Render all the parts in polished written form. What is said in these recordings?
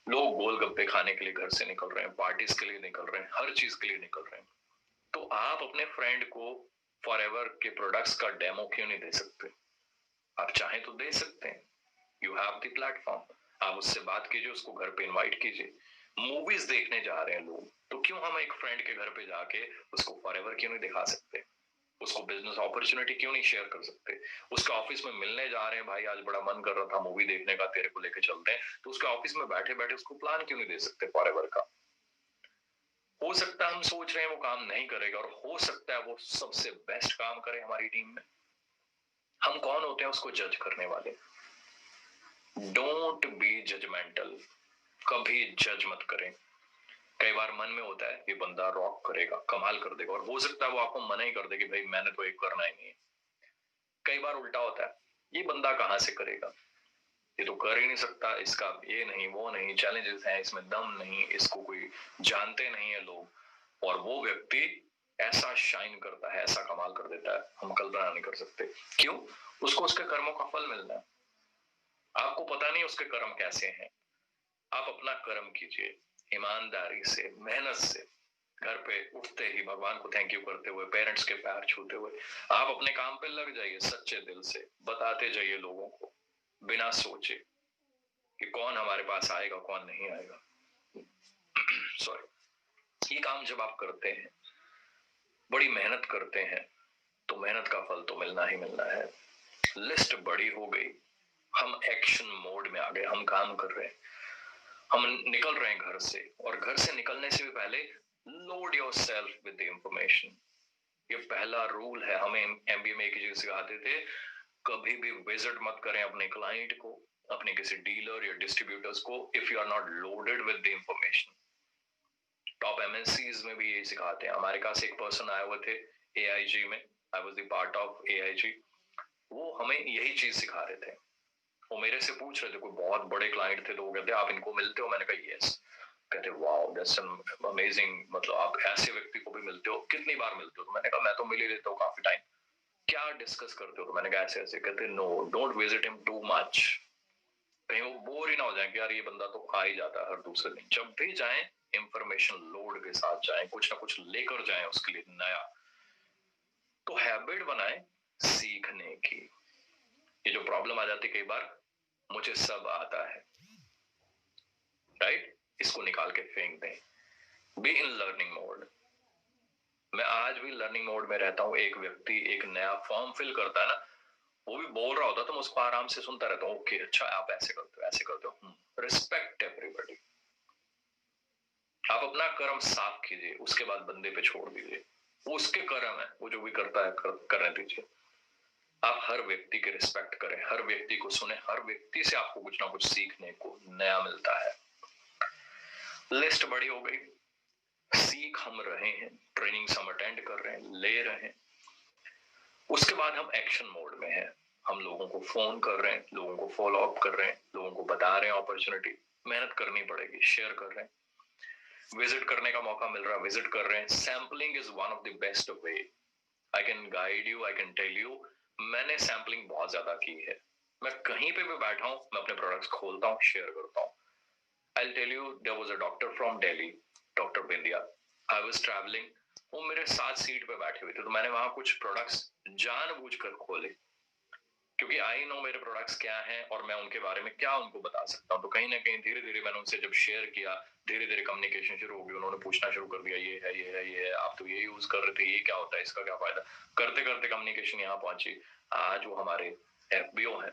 लोग गोलगप्पे खाने के लिए घर से निकल रहे हैं, पार्टीज के लिए निकल रहे हैं, हर चीज के लिए निकल रहे हैं। तो आप अपने फ्रेंड को फॉरएवर के प्रोडक्ट्स का डेमो क्यों नहीं दे सकते? आप चाहें तो दे सकते हैं। You have the platform. आप उससे बात कीजिए, उसको घर पे इनवाइट कीजिए। मूवीज देखने जा रहे हैं लोग, तो क्यों हम एक फ्रेंड के घर पे जाके उसको फॉरएवर क्यों नहीं दिखा सकते? उसको बिजनेस अपॉर्चुनिटी क्यों नहीं शेयर कर सकते? उसके ऑफिस में मिलने जा रहे हैं, भाई आज बड़ा मन कर रहा था मूवी देखने का, तेरे को लेके चलते हैं, तो उसके ऑफिस में बैठे बैठे उसको प्लान क्यों नहीं दे सकते फॉरएवर का? हो सकता है हम सोच रहे हैं वो काम नहीं करेगा, और हो सकता है वो सबसे बेस्ट काम करे हमारी टीम में। हम कौन होते हैं उसको जज करने वाले? Don't be judgmental. कभी जज मत करें। कई बार मन में होता है ये बंदा रॉक करेगा, कमाल कर देगा, और हो सकता है वो आपको मना ही कर दे कि भाई मैंने तो एक करना ही नहीं है। कई बार उल्टा होता है, ये बंदा कहां से करेगा, ये तो कर ही नहीं सकता, इसका ये नहीं वो नहीं, चैलेंजेस हैं, इसमें दम नहीं, इसको कोई जानते नहीं है लोग, और वो व्यक्ति ऐसा शाइन करता है, ऐसा कमाल कर देता है, हम कल्पना नहीं कर सकते। क्यों? उसको उसके कर्मों का फल मिलना है। आपको पता नहीं उसके कर्म कैसे हैं। आप अपना कर्म कीजिए ईमानदारी से, मेहनत से। घर पे उठते ही भगवान को थैंक यू करते हुए, पेरेंट्स के पैर छूते हुए आप अपने काम पे लग जाइए, सच्चे दिल से बताते जाइए लोगों को, बिना सोचे कि कौन हमारे पास आएगा कौन नहीं आएगा। सॉरी। ये काम जब आप करते हैं, बड़ी मेहनत करते हैं, तो मेहनत का फल तो मिलना ही मिलना है। लिस्ट बड़ी हो गई, हम एक्शन मोड में आ गए, हम काम कर रहे हैं, हम निकल रहे हैं घर से, और घर से निकलने से भी पहले load your self with the information. ये पहला रूल है, हमें एमबीए में एक चीज सिखाते थे, कभी भी विजिट मत करें अपने क्लाइंट को, अपने किसी डीलर या डिस्ट्रीब्यूटर्स को, if you are not loaded with the information. Top MNCs में भी यही सिखाते हैं। हमारे पास एक पर्सन आए हुए थे एआईजी में, I was the part of AIG. वो हमें यही चीज सिखा रहे थे। वो मेरे से पूछ रहे थे, कोई बहुत बड़े क्लाइंट थे, तो वो कहते आप इनको मिलते हो? मैंने कहा यस। कहते वाओ दैट्स अमेजिंग, मतलब आप ऐसे व्यक्ति को भी मिलते हो, कितनी बार मिलते हो? तो मैंने कहा मैं तो मिल ही लेता हूँ काफी टाइम। क्या डिस्कस करते हो? तो मैंने कहा ऐसे ऐसे। कहते no, don't visit him too much, कहीं वो बोर ही ना हो जाए कि यार ये बंदा तो आ ही जाता है हर दूसरे दिन। जब भी जाएं इंफॉर्मेशन लोड के साथ जाएं, कुछ ना कुछ लेकर जाएं उसके लिए नया। तो हैबिट बनाएं सीखने की। ये जो प्रॉब्लम आ जाती है कई बार, मुझे सब आता है, राइट, इसको निकाल के फेंक दें। Be in learning mode. मैं आज भी लर्निंग मोड में रहता हूं। एक व्यक्ति एक नया फॉर्म फिल करता है ना, वो भी बोल रहा होता है तो मैं उसको आराम से सुनता रहता हूँ। ओके अच्छा आप ऐसे करते हो, ऐसे करते हो। Respect everybody. आप अपना कर्म साफ कीजिए, उसके बाद बंदे पे छोड़ दीजिए, वो उसके कर्म है, वो जो भी करता है करने दीजिए। आप हर व्यक्ति की रिस्पेक्ट करें, हर व्यक्ति को सुने, हर व्यक्ति से आपको कुछ ना कुछ सीखने को नया मिलता है। लिस्ट बड़ी हो गई, सीख हम रहे हैं, ट्रेनिंग हम अटेंड कर रहे हैं, ले रहे हैं। उसके बाद हम एक्शन मोड में हैं। हम लोगों को फोन कर रहे हैं, लोगों को फॉलो अप कर रहे हैं, लोगों को बता रहे हैं अपॉर्चुनिटी। मेहनत करनी पड़ेगी, शेयर कर रहे हैं। विजिट करने का मौका मिल रहा है, विजिट कर रहे हैं। Sampling is one of the best way. I can guide you, I can tell you, मैंने सैम्पलिंग बहुत ज्यादा की है। मैं कहीं पे भी बैठा हूं, मैं अपने प्रोडक्ट्स खोलता हूं, शेयर करता हूं। I'll tell you, there was a doctor from Delhi, Dr. Bindia. I was traveling. वो मेरे साथ सीट पे बैठे हुए थे, तो मैंने वहां कुछ प्रोडक्ट्स जानबूझकर खोले, क्योंकि आई नो मेरे प्रोडक्ट्स क्या हैं और मैं उनके बारे में क्या उनको बता सकता हूँ। तो कहीं ना कहीं धीरे धीरे मैंने उनसे जब शेयर किया, धीरे धीरे कम्युनिकेशन शुरू हो गई। उन्होंने पूछना शुरू कर दिया, ये है ये है ये है, आप तो ये यूज कर रहे थे, ये क्या होता है, इसका क्या फायदा। करते करते कम्युनिकेशन यहाँ पहुंची। आज वो हमारे एफबीओ है,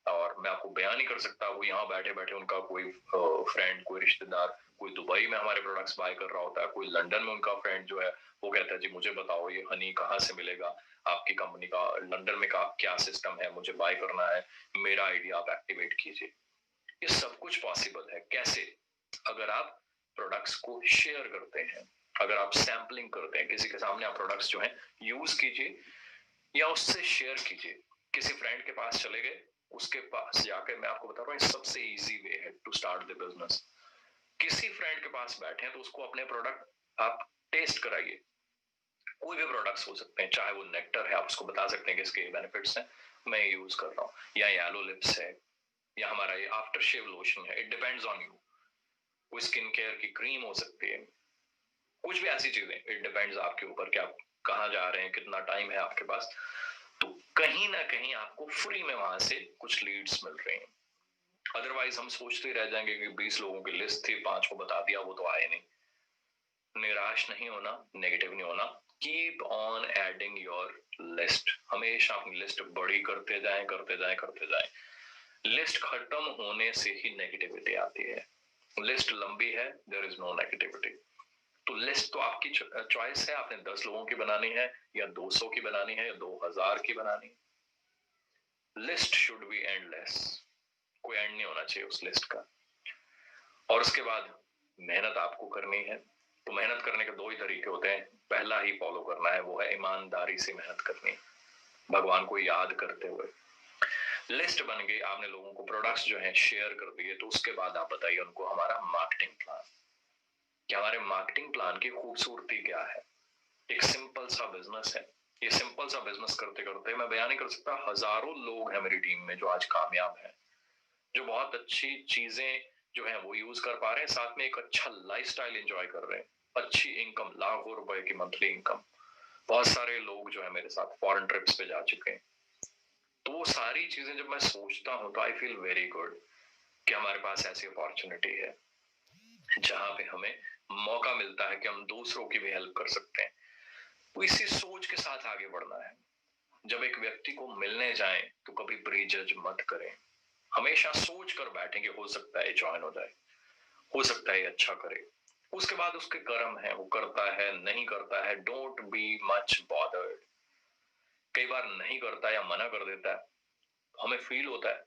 और मैं आपको बयान नहीं कर सकता, वो यहाँ बैठे बैठे उनका कोई फ्रेंड, कोई रिश्तेदार, कोई दुबई में हमारे प्रोडक्ट्स बाय कर रहा होता है, कोई लंदन में उनका फ्रेंड जो है वो कहता है जी मुझे बताओ ये हनी कहाँ से मिलेगा, आपकी कंपनी का लंदन में का क्या सिस्टम है, मुझे बाय करना है, मेरा आइडिया आप एक्टिवेट कीजिए। ये सब कुछ पॉसिबल है। कैसे? अगर आप प्रोडक्ट्स को शेयर करते हैं, अगर आप सैम्पलिंग करते हैं, किसी के सामने आप प्रोडक्ट्स जो है यूज कीजिए या उससे शेयर कीजिए। किसी फ्रेंड के पास चले गए, उसके पास जाकर, मैं आपको बता रहा हूँ सबसे इजी वे है टू स्टार्ट द बिजनेस। किसी फ्रेंड के पास बैठे हैं तो उसको अपने प्रोडक्ट आप टेस्ट कराइए। कोई भी प्रोडक्ट्स हो सकते हैं, चाहे वो नेक्टर है, आप उसको बता सकते हैं कि इसके बेनिफिट्स हैं, मैं यूज कर रहा हूँ, या येलो लिप्स है, या हमारा ये आफ्टर शेव लोशन है, इट डिपेंड्स ऑन यू। कोई स्किन केयर की क्रीम हो सकती है, कुछ भी ऐसी चीजें, इट डिपेंड्स आपके ऊपर कि आप कहाँ जा रहे हैं, कितना टाइम है आपके पास। तो कहीं ना कहीं आपको फ्री में वहां से कुछ लीड्स मिल रही हैं। अदरवाइज हम सोचते ही रह जाएंगे कि 20 लोगों की लिस्ट थी, 5 को बता दिया, वो तो आए नहीं। निराश नहीं होना, नेगेटिव नहीं होना, keep on adding your list. हमेशा अपनी लिस्ट बड़ी करते जाएं, करते जाएं, करते जाएं। लिस्ट खत्म होने से ही नेगेटिविटी आती है। लिस्ट लंबी है, देयर इज नो नेगेटिविटी। तो लिस्ट तो आपकी चॉइस है, आपने 10 लोगों की बनानी है या 200 की बनानी है या 2000 की बनानी है। लिस्ट शुड बी एंडलेस, कोई एंड नहीं होना चाहिए उस लिस्ट का। और उसके बाद मेहनत आपको करनी है। तो मेहनत करने के दो ही तरीके होते हैं, पहला ही फॉलो करना है, वो है ईमानदारी से मेहनत करनी, भगवान को याद करते हुए। लिस्ट बन गई, आपने लोगों को प्रोडक्ट्स जो हैं शेयर कर दिए, तो उसके बाद आप बताइए उनको हमारा मार्केटिंग प्लान, कि हमारे मार्केटिंग प्लान की खूबसूरती क्या है। एक सिंपल सा बिजनेस है, ये सिंपल सा बिजनेस करते करते मैं बयान नहीं कर सकता, हजारों लोग हैं मेरी टीम में जो आज कामयाब हैं, जो बहुत अच्छी चीजें जो है वो यूज कर पा रहे हैं, साथ में एक अच्छा लाइफस्टाइल एंजॉय कर रहे हैं, अच्छी इनकम, लाखों रुपए की मंथली इनकम। बहुत सारे लोग जो है मेरे साथ फॉरेन ट्रिप्स पे जा चुके हैं। तो वो सारी चीजें जब मैं सोचता हूँ तो आई फील वेरी गुड कि हमारे पास ऐसी अपॉर्चुनिटी है जहां पे हमें मौका मिलता है कि हम दूसरों की भी हेल्प कर सकते हैं। तो इसी सोच के साथ आगे बढ़ना है। जब एक व्यक्ति को मिलने जाएं तो कभी प्री जज मत करें, हमेशा सोच कर बैठें कि हो सकता है ज्वाइन हो जाए, हो सकता है अच्छा करे। उसके बाद उसके कर्म है, वो करता है नहीं करता है, डोंट बी मच बॉदर्ड। कई बार नहीं करता या मना कर देता है, हमें फील होता है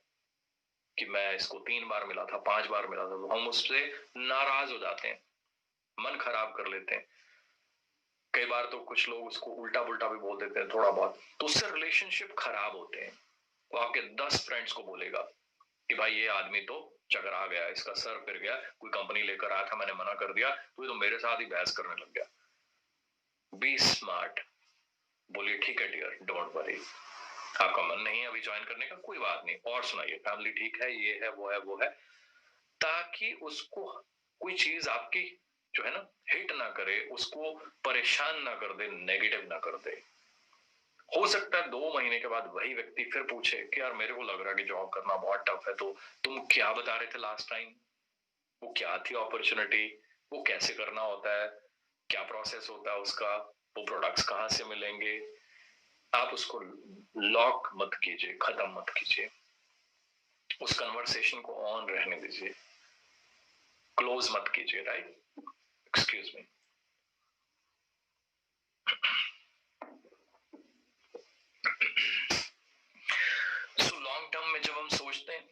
कि मैं इसको 3 बार मिला था, 5 बार मिला था, तो हम उससे नाराज हो जाते हैं, मन खराब कर लेते हैं। कई बार तो कुछ लोग उसको उल्टा पुल्टा भी बोल देते हैं थोड़ा बहुत, तो उससे रिलेशनशिप खराब होते हैं। वो आपके 10 फ्रेंड्स को बोलेगा कि भाई ये आदमी तो चकरा गया, इसका सर फिर गया, कोई कंपनी लेकर आया था, मैंने मना कर दिया, तो ये तो मेरे साथ ही बहस करने लग गया। बी स्मार्ट, बोलिए ठीक है डियर, डोंट वरी, आपका मन नहीं है अभी ज्वाइन करने का, कोई बात नहीं, और सुनाइए, फैमिली ठीक है, ये है वो है वो है, ताकि उसको कोई चीज आपकी जो है ना हिट ना करे, उसको परेशान ना कर दे, नेगेटिव ना कर दे। हो सकता है 2 महीने के बाद वही व्यक्ति फिर पूछे कि यार मेरे को लग रहा है कि जॉब करना बहुत टफ है, तो तुम क्या बता रहे थे लास्ट टाइम, वो क्या थी अपॉर्चुनिटी, वो कैसे करना होता है, क्या प्रोसेस होता है उसका, वो प्रोडक्ट्स कहाँ से मिलेंगे। आप उसको लॉक मत कीजिए, खत्म मत कीजिए, उस कन्वर्सेशन को ऑन रहने दीजिए, क्लोज मत कीजिए, right, excuse me. So long term में जब हम सोचते हैं,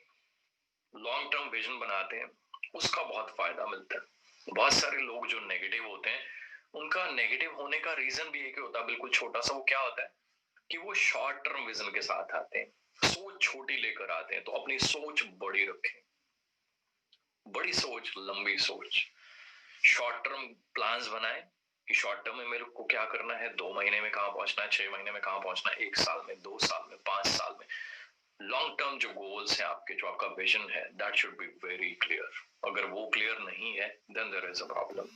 लॉन्ग टर्म विजन बनाते हैं, उसका बहुत फायदा मिलता है। बहुत सारे लोग जो नेगेटिव होते हैं, उनका नेगेटिव होने का रीजन भी एक ही होता है, बिल्कुल छोटा सा। वो क्या होता है कि वो शॉर्ट टर्म विजन के साथ आते हैं, सोच छोटी लेकर आते हैं। तो अपनी सोच बड़ी रखें, बड़ी सोच, लंबी सोच। शॉर्ट टर्म प्लान्स बनाएं कि शॉर्ट टर्म में मेरे को क्या करना है, 2 महीने में कहां पहुंचना है, 6 महीने में कहां पहुंचना है, 1 साल में, 2 साल में, 5 साल में। लॉन्ग टर्म जो गोल्स हैं आपके, जो आपका विजन है, that should be very clear. अगर वो क्लियर नहीं है, then there is a problem.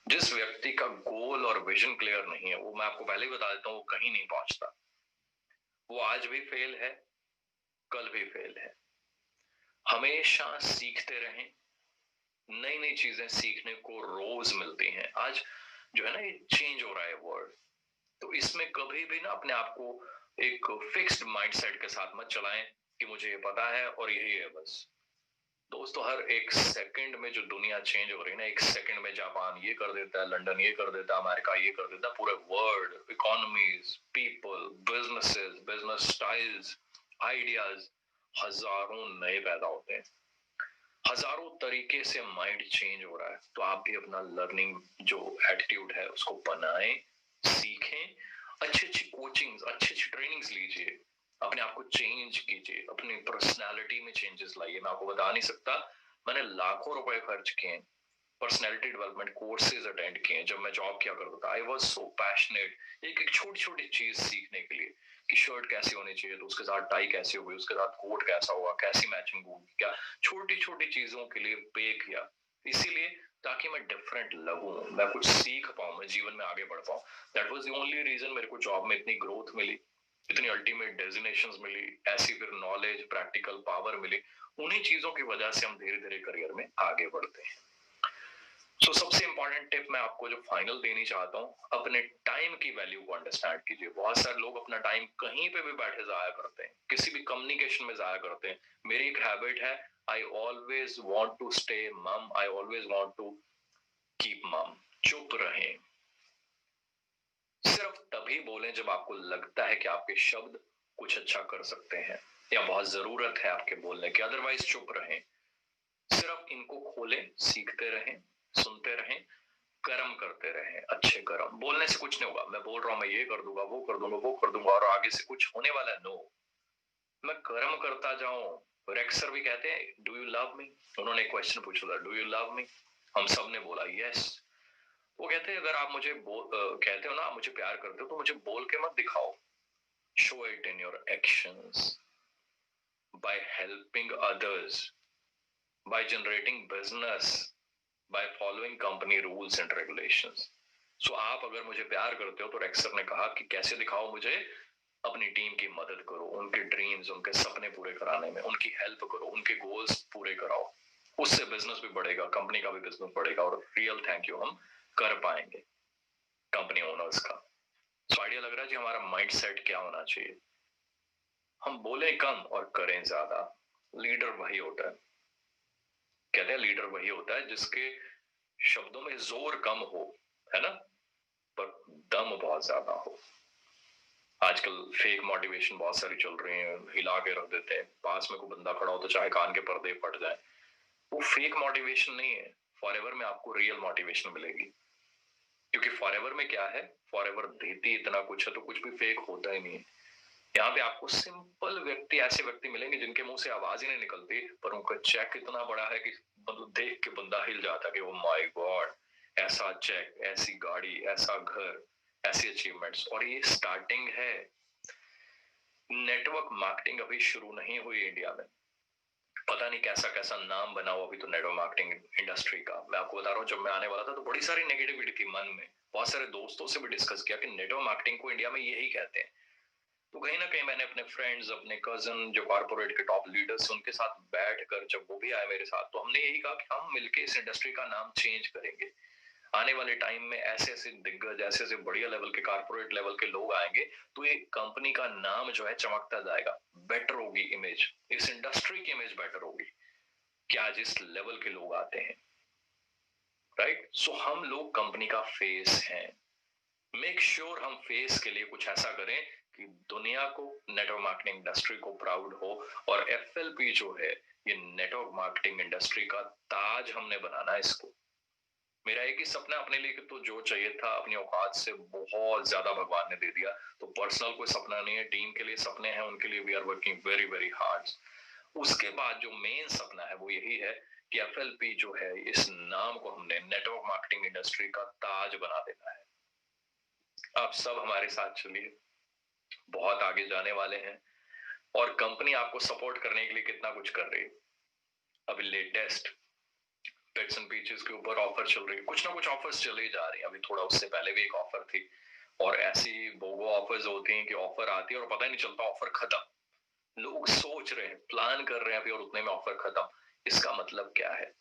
जिस व्यक्ति का गोल और विजन क्लियर नहीं है, वो मैं आपको पहले ही बता देता हूँ, वो कहीं नहीं पहुंचता। वो आज भी फेल है, कल भी फेल है। हमेशा सीखते रहें, नई नई चीजें सीखने को रोज मिलती हैं। आज जो है ना, ये चेंज हो रहा है वर्ल्ड, तो इसमें कभी भी ना अपने आप को एक फिक्स्ड माइंडसेट के साथ मत चलाएं कि मुझे ये पता है और यही है बस। दोस्तों, हर एक सेकंड में जो दुनिया चेंज हो रही है ना, एक सेकंड में जापान ये कर देता है, लंदन ये कर देता है, अमेरिका ये कर देता है, पूरे world, economies, people, businesses, business styles, ideas, हजारों नए पैदा होते हैं, हजारों तरीके से माइंड चेंज हो रहा है। तो आप भी अपना लर्निंग जो एटीट्यूड है उसको बनाएं, सीखें, अच्छी अच्छी कोचिंग्स, अच्छी अच्छी ट्रेनिंग्स लीजिए, अपने आप को चेंज कीजिए, अपनी पर्सनालिटी में चेंजेस लाइए। मैं आपको बता नहीं सकता, मैंने लाखों रुपए खर्च किए, पर्सनालिटी डेवलपमेंट कोर्सेज अटेंड किए जब मैं जॉब किया करता था। आई वाज सो पैशनेट एक एक छोटी छोटी चीज सीखने के लिए कि शर्ट कैसी होनी चाहिए, तो उसके साथ टाई कैसी होगी, उसके साथ कोट कैसा होगा, कैसी मैचिंग होगी, क्या छोटी छोटी चीजों के लिए पे किया, इसीलिए ताकि मैं डिफरेंट लगूं, मैं कुछ सीख पाऊं, मैं जीवन में आगे बढ़ पाऊं। That was the only reason मेरे को जॉब में इतनी ग्रोथ मिली, इतनी अल्टीमेट डेजिग्नेशंस मिली, ऐसी फिर नॉलेज प्रैक्टिकल पावर मिली। उन्हीं चीजों की वजह से हम धीरे धीरे करियर में आगे बढ़ते हैं। सो सबसे इंपॉर्टेंट टिप मैं आपको जो फाइनल देनी चाहता हूँ, अपने टाइम की वैल्यू को अंडरस्टैंड कीजिए। बहुत सारे लोग अपना टाइम कहीं पे भी बैठे जाया करते हैं, किसी भी कम्युनिकेशन में जाया करते हैं। मेरी एक हैबिट है, I always want to stay mum, I always want to keep mum. चुप रहें, सिर्फ तभी बोलें जब आपको लगता है कि आपके शब्द कुछ अच्छा कर सकते हैं या बहुत जरूरत है आपके बोलने की, अदरवाइज चुप रहें। सिर्फ इनको खोलें, सीखते रहें, सुनते रहें, कर्म करते रहें, अच्छे कर्म। बोलने से कुछ नहीं होगा, मैं बोल रहा हूं मैं ये कर दूंगा, वो कर दूंगा, वो कर दूंगा और आगे से कुछ होने वाला नो। मैं कर्म करता जाऊं। रेक्स सर भी कहते हैं डू यू लव मी, उन्होंने क्वेश्चन पूछा था डू यू लव मी, हम सब ने बोला यस। वो कहते हैं अगर आप मुझे कहते हो ना आप मुझे प्यार करते हो, तो मुझे बोल के मत दिखाओ, show it in your actions, by helping others, by generating business, by following company rules and regulations. So आप अगर मुझे प्यार करते हो तो रेक्स सर ने कहा कि कैसे दिखाओ मुझे, अपनी टीम की मदद करो, उनके ड्रीम्स, उनके सपने पूरे कराने में उनकी हेल्प करो, उनके गोल्स पूरे कराओ। उससे बिजनेस भी बढ़ेगा, कंपनी का भी बिजनेस बढ़ेगा और रियल थैंक यू हम कर पाएंगे कंपनी ओनर्स का। सो आइडिया लग रहा है जी हमारा माइंड सेट क्या होना चाहिए। हम बोले कम और करें ज्यादा। लीडर वही होता है, कहते हैं लीडर वही होता है जिसके शब्दों में जोर कम हो, है ना, पर दम बहुत ज्यादा हो। आजकल फेक मोटिवेशन बहुत सारी चल रही है, हिला के रख देते हैं, पास में कोई बंदा खड़ा हो तो चाहे कान के पर्दे फट जाए। वो फेक मोटिवेशन नहीं है, फॉरएवर में आपको रियल मोटिवेशन मिलेगी। क्योंकि फॉरएवर में क्या है, फॉरएवर देती इतना कुछ है तो कुछ भी फेक होता ही नहीं है। यहाँ पे आपको सिंपल व्यक्ति, ऐसे व्यक्ति मिलेंगे जिनके मुंह से आवाज ही नहीं निकलती, पर उनका चेक इतना बड़ा है कि मतलब देख के बंदा हिल जाता है कि ओ माय गॉड, ऐसा चेक, ऐसी गाड़ी, ऐसा घर, ऐसी अचीवमेंट्स। और ये स्टार्टिंग है, नेटवर्क मार्केटिंग अभी शुरू नहीं हुई इंडिया में। पता नहीं कैसा कैसा नाम बना हुआ अभी तो नेटवर्क मार्केटिंग इंडस्ट्री का। मैं आपको बता रहा हूँ, जब मैं आने वाला था तो बड़ी सारी नेगेटिविटी थी मन में। बहुत सारे दोस्तों से भी डिस्कस किया कि नेटवर्क मार्केटिंग को इंडिया में यही कहते हैं। तो कहीं ना कहीं मैंने अपने फ्रेंड्स, अपने कजन जो कॉर्पोरेट के टॉप लीडर्स, उनके साथ बैठकर जब वो भी आए मेरे साथ, तो हमने यही कहा कि हम मिलके इस इंडस्ट्री का नाम चेंज करेंगे। आने वाले टाइम में ऐसे ऐसे दिग्गज, ऐसे ऐसे बढ़िया लेवल के कॉर्पोरेट लेवल के लोग आएंगे तो ये कंपनी का नाम जो है चमकता जाएगा, बेटर होगी इमेज, इस इंडस्ट्री की इमेज बेटर होगी कि आज इस लेवल के लोग आते हैं, राइट। सो हम लोग कंपनी का फेस हैं। मेक श्योर हम फेस के लिए कुछ ऐसा करें कि दुनिया को, नेटवर्क मार्केटिंग इंडस्ट्री को प्राउड हो। और एफएलपी जो है, ये नेटवर्क मार्केटिंग इंडस्ट्री का ताज हमने बनाना है इसको। मेरा एक ही सपना अपने लिए कि तो जो चाहिए था अपनी औकात से बहुत ज्यादा भगवान ने दे दिया। तो पर्सनल कोई सपना नहीं है, टीम के लिए सपने हैं, उनके लिए we are working very very hard. उसके बाद जो मेन सपना है वो यही है कि एफएलपी जो है, इस नाम को हमने नेटवर्क मार्केटिंग इंडस्ट्री का ताज बना देना है। आप सब हमारे साथ चलिए, बहुत आगे जाने वाले हैं। और कंपनी आपको सपोर्ट करने के लिए कितना कुछ कर रही है। अभी लेटेस्ट पेट्स एंड पीचेस के ऊपर ऑफर चल रही है, कुछ ना कुछ ऑफर्स चले जा रही है। अभी थोड़ा उससे पहले भी एक ऑफर थी, और ऐसी बोगो ऑफर्स होती हैं कि ऑफर आती है और पता ही नहीं चलता ऑफर खत्म। लोग सोच रहे हैं, प्लान कर रहे हैं अभी और उतने में ऑफर खत्म। इसका मतलब क्या है?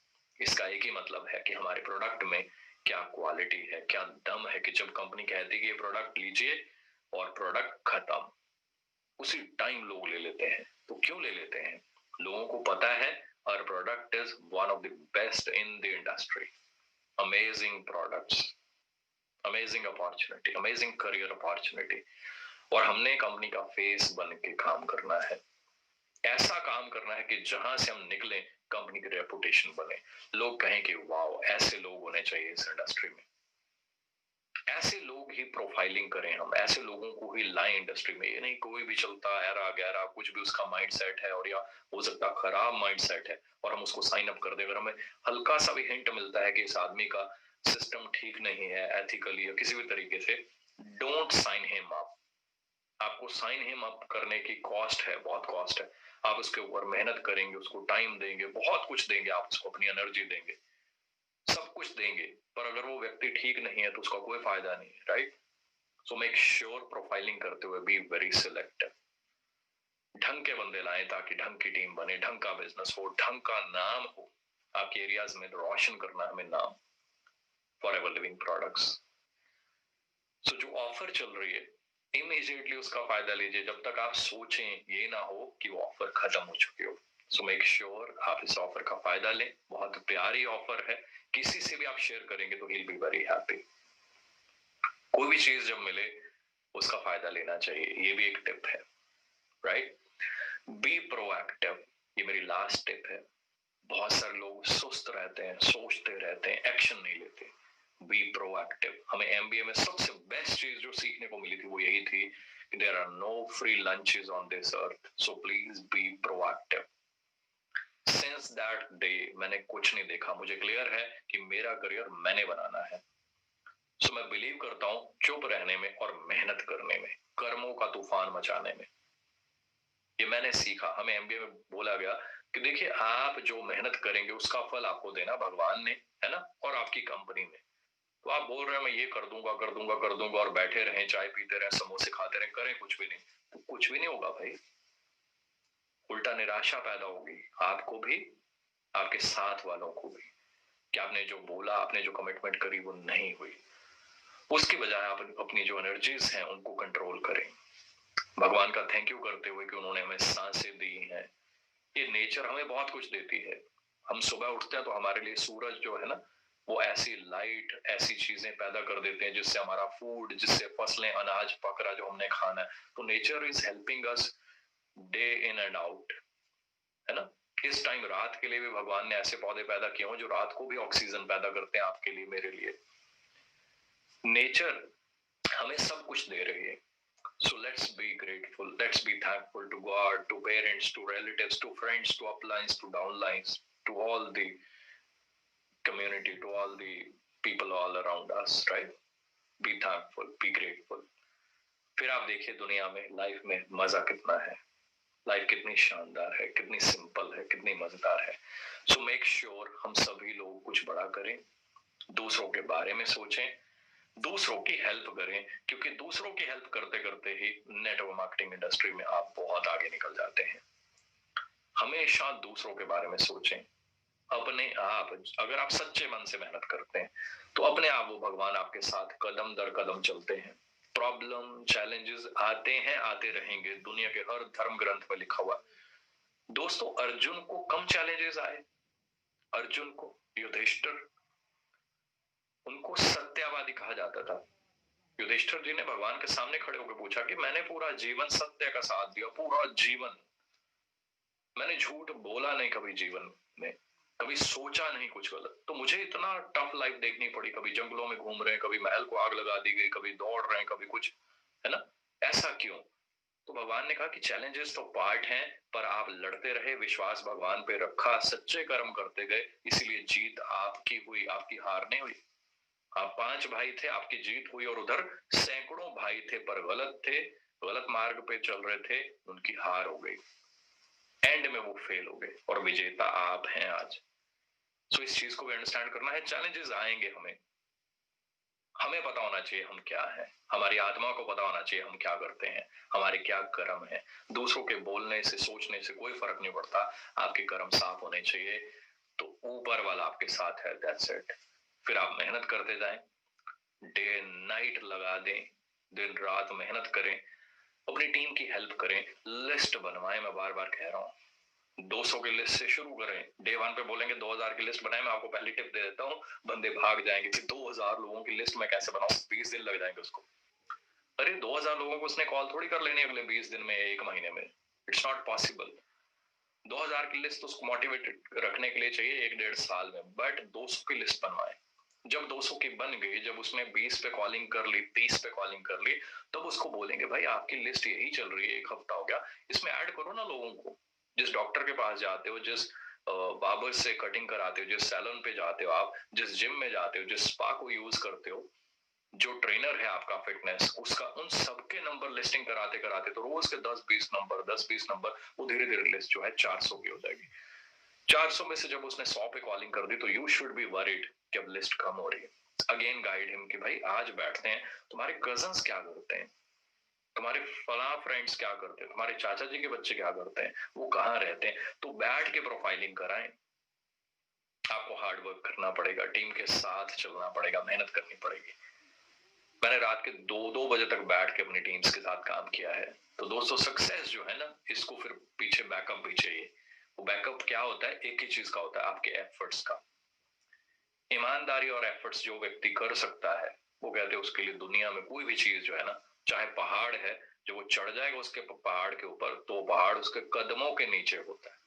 इसका एक ही मतलब है कि हमारे प्रोडक्ट में क्या क्वालिटी है, क्या दम है, कि जब कंपनी कहती है कि ये प्रोडक्ट लीजिए और प्रोडक्ट खत्म, उसी टाइम लोग ले लेते हैं। तो क्यों ले लेते हैं? लोगों को पता है our product is one of the best in the industry. Amazing products, amazing opportunity, amazing career opportunity. और हमने कंपनी का फेस बन के काम करना है। ऐसा काम करना है कि जहां से हम निकले कंपनी की रेपुटेशन बने, लोग कहें कि वाओ, ऐसे लोग होने चाहिए इस इंडस्ट्री में। ऐसे लोग ही प्रोफाइलिंग करें हम, ऐसे लोगों को ही लाएं इंडस्ट्री में। ये नहीं कोई भी चलता ऐरा गैरा कुछ भी उसका माइंड सेट है, और या हो सकता खराब माइंड सेट है और हम उसको साइन अप कर दे। अगर हमें हल्का सा भी हिंट मिलता है कि इस आदमी का सिस्टम ठीक नहीं है एथिकली या किसी भी तरीके से, डोंट साइन हिम अप। आपको साइन हिम अप करने की कॉस्ट है, बहुत कॉस्ट है। आप उसके ऊपर मेहनत करेंगे, उसको टाइम देंगे, बहुत कुछ देंगे, आप उसको अपनी एनर्जी देंगे, सब कुछ देंगे, पर अगर वो व्यक्ति ठीक नहीं है तो उसका कोई फायदा नहीं है, right? So make sure profiling करते हुए बी वेरी सिलेक्टिव। ढंग के बंदे लाएं ताकि ढंग की टीम बने, ढंग का बिजनेस हो, ढंग का नाम हो, आपके एरियाज में रोशन करना हमें नाम, फॉर एवर लिविंग प्रोडक्ट्स। सो जो ऑफर चल रही है इमीडिएटली उसका फायदा लीजिए, जब तक आप सोचें ये ना हो कि वो ऑफर खत्म हो चुकी हो। सो मेक श्योर आप इस ऑफर का फायदा लें, बहुत प्यारी ऑफर है, किसी से भी आप शेयर करेंगे तो ही बी वेरी हैप्पी। कोई भी चीज जब मिले उसका फायदा लेना चाहिए, ये भी एक टिप है, राइट? बी प्रोएक्टिव, ये मेरी लास्ट टिप है। बहुत सारे लोग सुस्त रहते हैं, सोचते रहते हैं, एक्शन नहीं लेते। Be proactive. हमें एमबीए में सबसे बेस्ट चीज जो सीखने को मिली थी वो यही थी कि there are no free lunches on this earth, so please be proactive. Since that day मैंने कुछ नहीं देखा, मुझे क्लियर है कि मेरा करियर मैंने बनाना है। सो मैं बिलीव करता हूं चुप रहने में और मेहनत करने में, कर्मों का तूफान मचाने में। ये मैंने सीखा। हमें एमबीए में बोला गया कि देखिए आप जो मेहनत करेंगे उसका फल आपको देना भगवान ने, है ना, और आपकी कंपनी ने। तो आप बोल रहे हैं मैं ये कर दूंगा कर दूंगा कर दूंगा और बैठे रहें, चाय पीते रहें, समोसे खाते रहें, करें कुछ भी नहीं, तो कुछ भी नहीं होगा भाई। उल्टा निराशा पैदा होगी, आपको भी, आपके साथ वालों को भी, कि आपने जो बोला, आपने जो कमिटमेंट करी वो नहीं हुई। उसकी बजाय आप अपनी जो एनर्जीज हैं उनको कंट्रोल करें, भगवान का थैंक यू करते हुए कि उन्होंने हमें सांसें दी हैं। ये नेचर हमें बहुत कुछ देती है। हम सुबह उठते हैं तो हमारे लिए सूरज जो है ना, वो ऐसी लाइट, ऐसी चीजें पैदा कर देते हैं जिससे हमारा फूड, जिससे फसलें, अनाज पक रहा जो हमने खाना है। तो nature is helping us day in and out, है ना। इस टाइम रात के लिए भी भगवान ने ऐसे पौधे पैदा किए हो जो रात को भी ऑक्सीजन पैदा करते हैं, आपके लिए, मेरे लिए। नेचर हमें सब कुछ दे रही है। So let's be grateful. Let's be thankful to God, to parents, to relatives, to friends, to uplines, to downlines, to all the community, to all the people all around us, right? Be thankful, be grateful. फिर आप देखिए दुनिया में, life में मजा कितना है, life कितनी शानदार है, कितनी सिंपल है, कितनी मजेदार है। सो मेक श्योर हम सभी लोग कुछ बड़ा करें, दूसरों के बारे में सोचें, दूसरों की हेल्प करें, क्योंकि दूसरों की हेल्प करते करते ही नेटवर्क मार्केटिंग इंडस्ट्री में आप बहुत आगे निकल जाते हैं। हमेशा दूसरों के बारे में सोचें। अपने आप, अगर आप सच्चे मन से मेहनत करते हैं तो अपने आप वो भगवान आपके साथ कदम दर कदम चलते हैं। प्रॉब्लम, चैलेंजेस आते हैं, आते रहेंगे, दुनिया के हर धर्म ग्रंथ में लिखा हुआ। दोस्तों अर्जुन को कम चैलेंजेस आए, अर्जुन को, युधिष्ठिर, उनको सत्यवादी कहा जाता था। युधिष्ठिर जी ने भगवान के सामने खड़े होकर पूछा कि मैंने पूरा जीवन सत्य का साथ दिया, पूरा जीवन मैंने झूठ बोला नहीं कभी, जीवन में कभी सोचा नहीं कुछ गलत, तो मुझे इतना टफ लाइफ देखनी पड़ी, कभी जंगलों में घूम रहे हैं, कभी महल को आग लगा दी गई, कभी दौड़ रहे हैं, कभी कुछ, है ना, ऐसा क्यों? तो भगवान ने कहा कि चैलेंजेस तो पार्ट हैं, पर आप लड़ते रहे, विश्वास भगवान पे रखा, सच्चे कर्म करते गए, इसीलिए जीत आपकी हुई, आपकी हार नहीं हुई। आप 5 भाई थे, आपकी जीत हुई, और उधर सैकड़ों भाई थे पर गलत थे, गलत मार्ग पे चल रहे थे, उनकी हार हो गई, एंड में वो फेल हो गए, और विजेता आप हैं आज। सो इस चीज को भी अंडरस्टैंड करना है। चैलेंजेस आएंगे, हमें हमें पता होना चाहिए हम क्या हैं, हमारी आत्मा को पता होना चाहिए हम क्या करते हैं, हमारे क्या कर्म है। दूसरों के बोलने से, सोचने से कोई फर्क नहीं पड़ता, आपके कर्म साफ होने चाहिए, तो ऊपर वाला आपके साथ है, दैट्स इट। फिर आप मेहनत करते जाएं, डे नाइट लगा दें, दिन रात मेहनत करें, अपनी टीम की हेल्प करें, लिस्ट बनवाएं। मैं बार बार कह रहा हूं, 200 की लिस्ट से शुरू करें। डे 1 पे बोलेंगे 2000 की लिस्ट बनाए, मैं आपको पहली टिप दे देता हूं, बंदे भाग जाएंगे कि 2000 लोगों की लिस्ट मैं कैसे बनाऊं, 20 दिन लग जाएंगे उसको। अरे 2000 लोगों को उसने कॉल थोड़ी कर लेनी अगले 20 दिन में, 1 महीने में, इट्स नॉट पॉसिबल। 2000 की लिस्ट उसको मोटिवेटेड रखने के लिए चाहिए 1-1.5 साल में, बट 200 की लिस्ट बनवाए। जब 200 की बन गई, जब उसने 20 पे कॉलिंग कर ली, 30 पे कॉलिंग कर ली, तब उसको बोलेंगे भाई आपकी लिस्ट यही चल रही है, 1 हफ्ता हो गया, इसमें ऐड करो ना लोगों को। जिस डॉक्टर के पास जाते हो, जिस बार्बर से कटिंग कराते हो, जिस सैलून पे जाते हो आप, जिस जिम में जाते हो, जिस स्पा को यूज करते हो, जो ट्रेनर है आपका फिटनेस, उसका उन सबके नंबर लिस्टिंग कराते कराते तो रोज के 10-20 नंबर वो धीरे धीरे लिस्ट जो है 400 की हो जाएगी। 400 में से जब उसने 100 पे कॉलिंग कर दी तो यू शुड बी वरीड कि अब लिस्ट कम हो रही है। अगेन गाइड हिम कि भाई आज बैठते हैं, तुम्हारे कजन्स क्या करते हैं, तुम्हारे फला फ्रेंड्स क्या करते हैं, तुम्हारे चाचा जी के बच्चे क्या करते हैं, वो कहाँ रहते हैं, तो बैठ के प्रोफाइलिंग कराएं। आपको हार्ड वर्क करना पड़ेगा, टीम के साथ चलना पड़ेगा, मेहनत करनी पड़ेगी। मैंने रात के 2-2 बजे तक बैठ के अपनी टीम्स के साथ काम किया है। तो दोस्तों सक्सेस जो है ना, इसको फिर पीछे बैकअप भी चाहिए। वो बैकअप क्या होता है, एक ही चीज का होता है, आपके एफर्ट्स का। ईमानदारी और एफर्ट्स जो व्यक्ति कर सकता है, वो कहते हैं उसके लिए दुनिया में कोई भी चीज जो है ना, चाहे पहाड़ है, जो वो चढ़ जाएगा उसके पहाड़ के ऊपर तो पहाड़ उसके कदमों के नीचे होता है,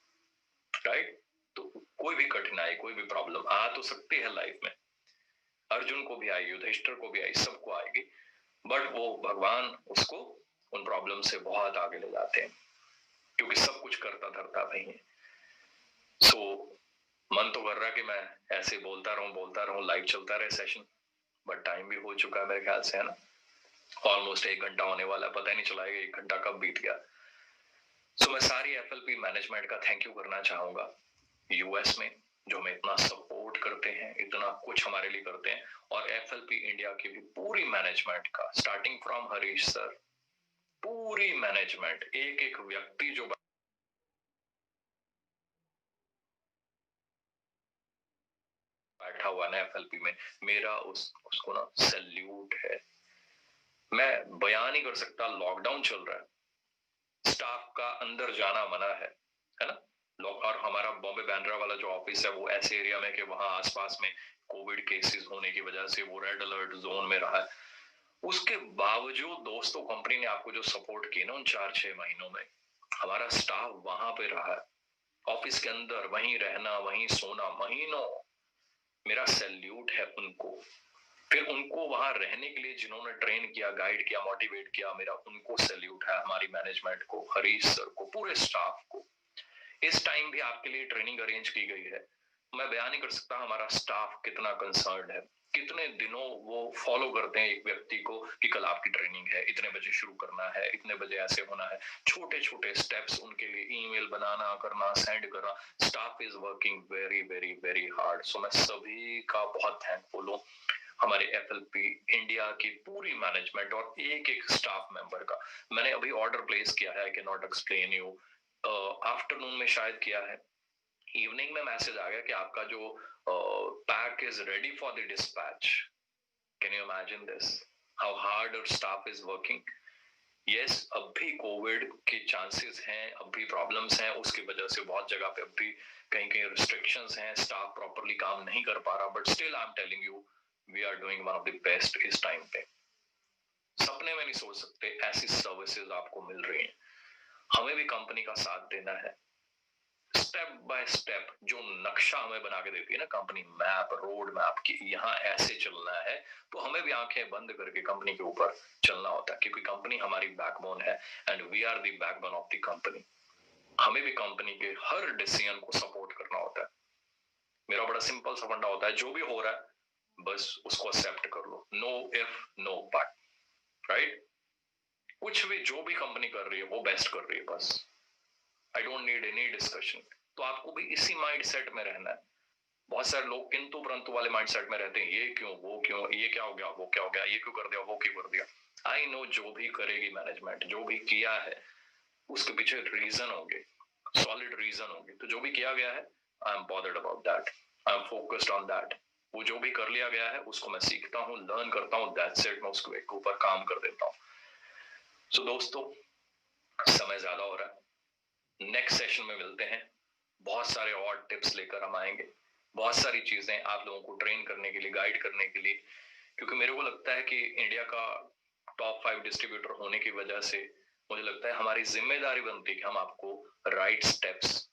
राइट। तो कोई भी कठिनाई, कोई भी प्रॉब्लम आ तो सकती है लाइफ में, अर्जुन को भी आई, युधिष्ठिर को भी आई, सबको आएगी, बट वो भगवान उसको उन प्रॉब्लम से बहुत आगे ले जाते हैं, क्योंकि सब कुछ करता धरता वही है। सो मन तो कर रहा कि मैं ऐसे बोलता रहूं, लाइव चलता रहे सेशन, बट टाइम भी हो चुका है मेरे ख्याल से, है ना। ऑलमोस्ट 1 घंटा होने वाला है, पता ही नहीं चला 1 घंटा कब बीत गया। सो मैं सारी एफएलपी मैनेजमेंट का थैंक यू करना चाहूंगा, यूएस में जो हमें इतना सपोर्ट करते हैं, इतना कुछ हमारे लिए करते हैं, और एफएलपी इंडिया की भी पूरी मैनेजमेंट का, स्टार्टिंग फ्रॉम हरीश सर, पूरी मैनेजमेंट, एक एक व्यक्ति जो बैठा हुआ ना एफएलपी में, मेरा उसको ना सैल्यूट है। मैं बयान नहीं कर सकता। लॉकडाउन चल रहा है, स्टाफ का अंदर जाना मना है ना। और हमारा बॉम्बे बैंड्रा वाला जो ऑफिस है वो ऐसे एरिया में कि वहां आसपास में कोविड केसेस होने की वजह से वो रेड अलर्ट जोन में रहा है। उसके बावजूद दोस्तों कंपनी ने आपको जो सपोर्ट की ना उन 4-6 महीनों में, हमारा स्टाफ वहां पे रहा है, ऑफिस के अंदर वहीं रहना, वहीं सोना महीनों, मेरा सैल्यूट है उनको। फिर उनको वहां रहने के लिए जिन्होंने ट्रेन किया, गाइड किया, मोटिवेट किया, मेरा उनको सैल्यूट है, हमारी मैनेजमेंट को, हरीश सर को, पूरे स्टाफ को। इस टाइम भी आपके लिए ट्रेनिंग अरेंज की गई है, मैं बयान नहीं कर सकता हमारा स्टाफ कितना कंसर्न है, कितने दिनों वो फॉलो करते हैं एक व्यक्ति को कि कल आपकी ट्रेनिंग है, इतने बजे शुरू करना है, इतने बजे ऐसे होना है, छोटे छोटे स्टेप्स उनके लिए, ईमेल बनाना, करना, सेंड करना। Staff is working very very very hard. So मैं सभी का बहुत थैंकफुल हूँ, हमारे एफएलपी इंडिया की पूरी मैनेजमेंट और एक एक स्टाफ मेंबर का। मैंने अभी ऑर्डर प्लेस किया है, I can not explain you, afternoon में शायद किया है, इवनिंग में मैसेज आ गया कि आपका जो pack is ready for the dispatch. Can you imagine this, how hard और स्टाफ इज वर्किंग। यस, अब भी कोविड के चांसेस हैं, अब भी प्रॉब्लम्स हैं, उसकी वजह से बहुत जगह पे अब भी कहीं कहीं रिस्ट्रिक्शंस हैं, स्टाफ प्रॉपरली काम नहीं कर पा रहा, but still I am telling you we are doing one of the best इस टाइम पे। सपने में नहीं सोच सकते ऐसी सर्विसेज आपको मिल रही हैं। हमें भी कंपनी का साथ देना है, स्टेप बाय स्टेप जो नक्शा हमें बना के देती है ना कंपनी, मैप, रोड मैप की यहाँ ऐसे चलना है, तो हमें भी आंखें बंद करके कंपनी के ऊपर चलना होता है, क्योंकि कंपनी हमारी बैकबोन है and we are the backbone of the company. हमें भी कंपनी के हर डिसीजन को सपोर्ट करना होता है। मेरा बड़ा सिंपल सा फंडा होता है, जो भी हो रहा है बस उसको एक्सेप्ट कर लो, no if no but, right. कुछ भी जो भी कंपनी कर रही है वो बेस्ट कर रही है, बस I don't need any discussion. तो आपको भी इसी माइंडसेट में रहना है। बहुत सारे लोग किंतु परंतु वाले माइंडसेट में रहते हैं, ये क्यों, वो क्यों, ये क्या हो गया, वो क्या हो गया, ये क्यों कर दिया, वो क्यों कर दिया। आई नो जो भी करेगी मैनेजमेंट, जो भी किया है उसके पीछे रीजन होंगे, सॉलिड रीजन होंगे, तो जो भी किया गया है I am bothered about that, I am focused on that. वो जो भी कर लिया गया है उसको मैं सीखता हूँ, लर्न करता हूँ, दैट्स इट, मैं उसके ऊपर काम कर देता हूँ। सो दोस्तों समय ज्यादा हो रहा है, नेक्स्ट सेशन में मिलते हैं, बहुत सारे और टिप्स लेकर हम आएंगे, बहुत सारी चीजें आप लोगों को ट्रेन करने के लिए, गाइड करने के लिए, क्योंकि मेरे को लगता है कि इंडिया का टॉप 5 डिस्ट्रीब्यूटर होने की वजह से मुझे लगता है हमारी जिम्मेदारी बनती है कि हम आपको right steps,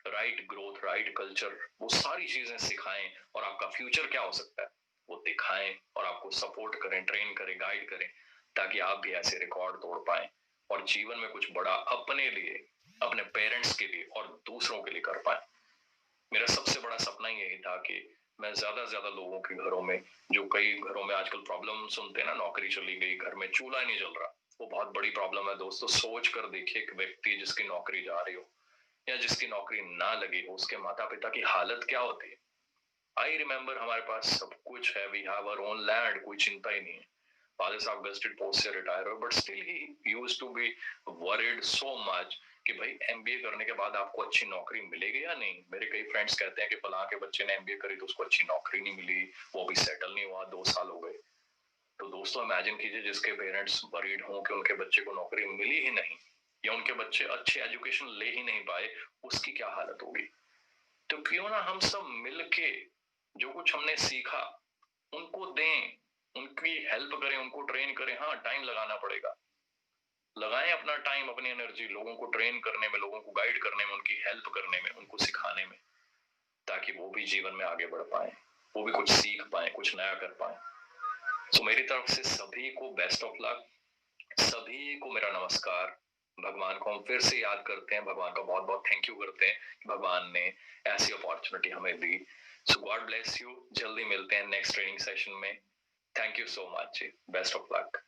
right growth, right culture, वो सारी चीजें सिखाएं, और आपका फ्यूचर क्या हो सकता है वो दिखाएं, और आपको सपोर्ट करें, ट्रेन करें, गाइड करें, ताकि आप भी ऐसे रिकॉर्ड तोड़ पाए और जीवन में कुछ बड़ा अपने लिए, अपने पेरेंट्स के लिए और दूसरों के लिए कर पाए। मेरा सबसे बड़ा सपना यही था कि मैं ज्यादा लोगों के घरों में, जो कई घरों में आजकल प्रॉब्लम सुनते हैं ना, नौकरी चली गई, घर में चूल्हा नहीं जल रहा, वो बहुत बड़ी प्रॉब्लम है दोस्तों। सोच कर देखिए, एक व्यक्ति जिसकी नौकरी जा रही हो या जिसकी नौकरी ना लगी हो, उसके माता पिता की हालत क्या होती है। आई रिमेम्बर, हमारे पास सब कुछ है, we have our own land, कोई चिंता ही नहीं है। फादर साहब गस्टेड पोस्ट से रिटायर हुए, but still he used to be worried so much कि भाई एमबीए करने के बाद आपको अच्छी नौकरी मिलेगी या नहीं। मेरे कई फ्रेंड्स कहते हैं कि फलां के बच्चे ने एमबीए करी तो उसको अच्छी नौकरी नहीं मिली, वो भी सेटल नहीं हुआ, 2 साल हो गए। तो दोस्तों इमेजिन कीजिए, जिसके पेरेंट्स वरीड हों कि उनके बच्चे को नौकरी मिली ही नहीं या उनके बच्चे अच्छी एजुकेशन ले ही नहीं पाए, उसकी क्या हालत होगी। तो क्यों ना हम सब मिलके जो कुछ हमने सीखा उनको दें, उनकी हेल्प करें, उनको ट्रेन करें। हाँ, टाइम लगाना पड़ेगा, लगाएं अपना टाइम, अपनी एनर्जी लोगों को ट्रेन करने में, लोगों को गाइड करने में, उनकी हेल्प करने में, उनको सिखाने में, ताकि वो भी जीवन में आगे बढ़ पाए, वो भी कुछ सीख पाए, कुछ नया कर पाए। तो मेरी तरफ से सभी को बेस्ट ऑफ लक, सभी को मेरा नमस्कार। भगवान को हम फिर से याद करते हैं, भगवान का बहुत बहुत थैंक यू करते हैं कि भगवान ने ऐसी अपॉर्चुनिटी हमें दी। सो गॉड ब्लेस यू, जल्दी मिलते हैं नेक्स्ट ट्रेनिंग सेशन में। थैंक यू सो मच जी, बेस्ट ऑफ लक।